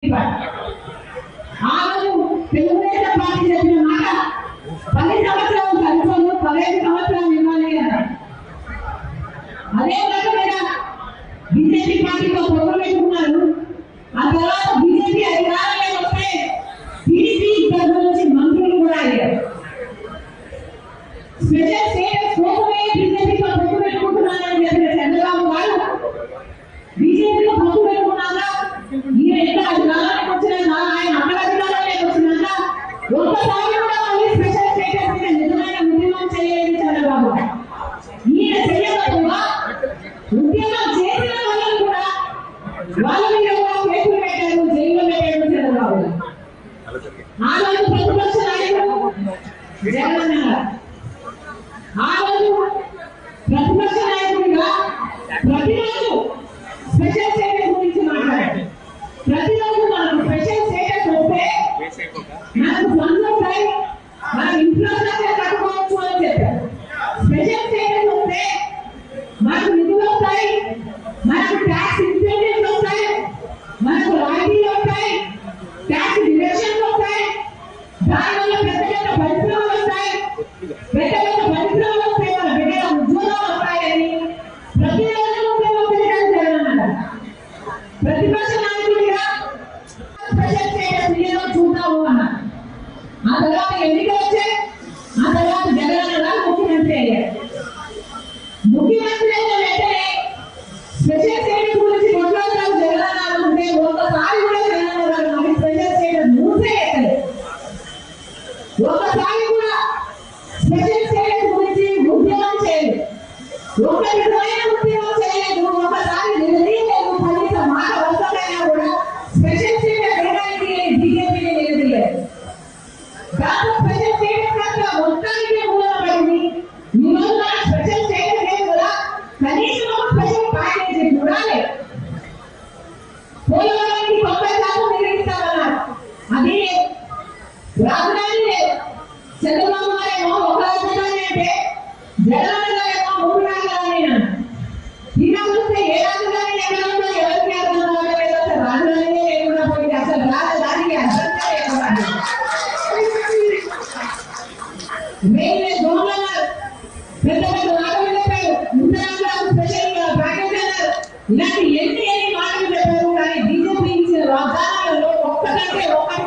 ఆ రోజు తెలుగుదేశం పార్టీ చెప్పిన మాట 10 సంవత్సరాలు చదువుకోను 15 సంవత్సరాలు ఇవ్వాలి అన్నారు. అదే రకమైన బీజేపీ పార్టీతో పొగలు పెట్టుకున్నారు. ఆ తర్వాత బీజేపీ అధికారంలోకి వస్తే టీడీపీ దగ్గర నుంచి మంత్రులు కూడా అయ్యారు. స్పెషల్ స్టేటస్ కోసమే బీజేపీతో పొగలు పెట్టుకుంటున్నారని చెప్పిన చంద్రబాబు గారు బీజేపీతో పొగలు పెట్టుకున్నారా? ఈయన ఎక్కడ అధికారానికి వచ్చినా ఆయన అక్కడ అధికారంలోకి వచ్చినాక ఒక్కసారి కూడా మళ్ళీ స్పెషల్ స్టేటస్ మీద నిజమైన ఉద్యమం చేయలేదు చంద్రబాబు. ఈయన చేయకపోగా ఉద్యమం చేసిన వాళ్ళని కూడా వాళ్ళ మీద కూడా కేసులు పెట్టారు, జైల్లో పెట్టారు చంద్రబాబు. ఆ రోజు ప్రతిపక్ష నాయకుడు జగన్ గారు, ఆ రోజు ప్రతిపక్ష నాయకుడిగా ప్రతిరోజు స్పెషల్ స్టేటస్ గురించి మాట్లాడారు. ప్రతిరోజు మనకు స్పెషల్ స్టేటస్ వస్తే మనకు ఫండ్స్ వస్తాయి, మన ఇన్ఫ్రాస్ట్రక్చర్ కట్టుకోవచ్చు అని చెప్పారు. స్పెషల్ స్టేటస్ వస్తే మనకు నిధులు వస్తాయి, మనకు ట్యాక్స్ ఇన్సెంటివ్స్ వస్తాయి, మనకు రాయితీలు వస్తాయి, ట్యాక్స్ డిడక్షన్స్ వస్తాయి, దానివల్ల పెద్ద పెద్ద పరిశ్రమలు వస్తాయి, పెద్ద పెద్ద పరిశ్రమలు వస్తే మన బిడ్డల ఉద్యోగాలు వస్తాయని ప్రతిరోజు ఉద్యోగం పెట్టారు జగన్ అన్నారు. ప్రతిపక్ష నాయకుడిగా స్పెషల్ స్టేటస్ ఏదో చూద్దాము అన్నారు. ఆ తర్వాత ఎన్నికలు వచ్చాయి. ఆ తర్వాత జగన్ గారు ముఖ్యమంత్రి అయ్యారు. ముఖ్యమంత్రి అయిన వెంటనే స్పెషల్ స్టేటస్ గురించి కొట్లాడతారు జగన్ గారు ఉంటే ఒక్కసారి కూడా జగన్ గారు మనకి స్పెషల్ స్టేటస్ మూసే ఎక్కలేదు. ఒక్కసారి కూడా స్పెషల్ స్టేటస్ గురించి ఉద్యమం చేయలేదు, ఒక్క విధమైన ఉద్యమం చేయలేదు, ఒకసారి నిలదీయలేదు, కనీసం మాట వస్తమైనా కూడా స్పెషల్ స్టేటస్ ఇవ్వడానికి బీజేపీని నిలదీయలేదు. దాంతో స్పెషల్ స్టేటస్ కాక మొత్తానికి మూలపడింది. ఈ రోజు మన స్పెషల్ స్టేటస్ లేదు కదా, కనీసం ఒక స్పెషల్ ప్యాకేజీ కూడా లేదు. పోలవరానికి 90% నిర్మిస్తామన్నారు, అది లేదు. రాజధాని లేదు. చంద్రబాబు గారేమో ఒక రాజధాని అంటే జగన్ గారేమో 3 రాజధాని అన్నారు. ఇలా చూస్తే ఏ రాజధాని ఎక్కడ ఉందో ఎవరికి అర్థం కావట్లేదు. అసలు రాజధానినే లేకుండా పోయింది. అసలు రాజధానికి అర్థం లేకుండా రైల్వే జోన్లు అన్నారు, పెద్ద పెద్ద మాటలు చెప్పారు, ఉత్తరాంధ్రకు స్పెషల్ ప్యాకేజ్ అన్నారు. ఇలాంటి ఎన్ని మాటలు చెప్పారు. కానీ బీజేపీ ఇచ్చిన వాగ్దానాలలో ఒక్కటంటే ఒక్కటి